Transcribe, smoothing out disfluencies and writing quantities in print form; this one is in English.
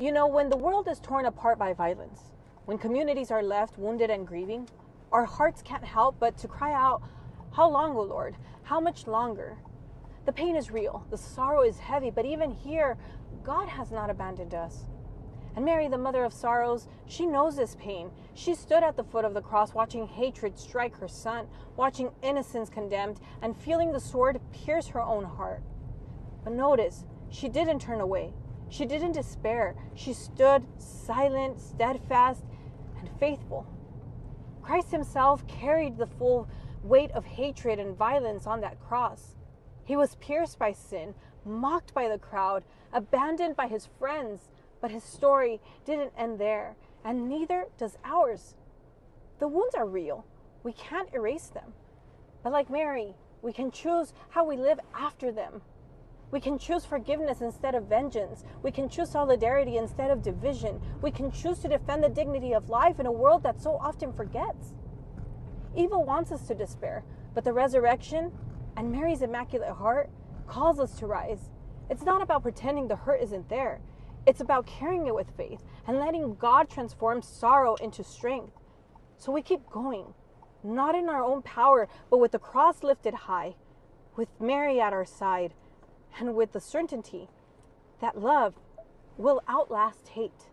You know, when the world is torn apart by violence, when communities are left wounded and grieving, our hearts can't help but to cry out, "How long, O Lord? How much longer?" The pain is real, the sorrow is heavy, but even here, God has not abandoned us. And Mary, the mother of sorrows, she knows this pain. She stood at the foot of the cross watching hatred strike her son, watching innocence condemned, and feeling the sword pierce her own heart. But notice, she didn't turn away. She didn't despair. She stood silent, steadfast, and faithful. Christ himself carried the full weight of hatred and violence on that cross. He was pierced by sin, mocked by the crowd, abandoned by his friends, but his story didn't end there, and neither does ours. The wounds are real. We can't erase them. But like Mary, we can choose how we live after them. We can choose forgiveness instead of vengeance. We can choose solidarity instead of division. We can choose to defend the dignity of life in a world that so often forgets. Evil wants us to despair, but the resurrection and Mary's Immaculate Heart calls us to rise. It's not about pretending the hurt isn't there. It's about carrying it with faith and letting God transform sorrow into strength. So we keep going, not in our own power, but with the cross lifted high, with Mary at our side, and with the certainty that love will outlast hate.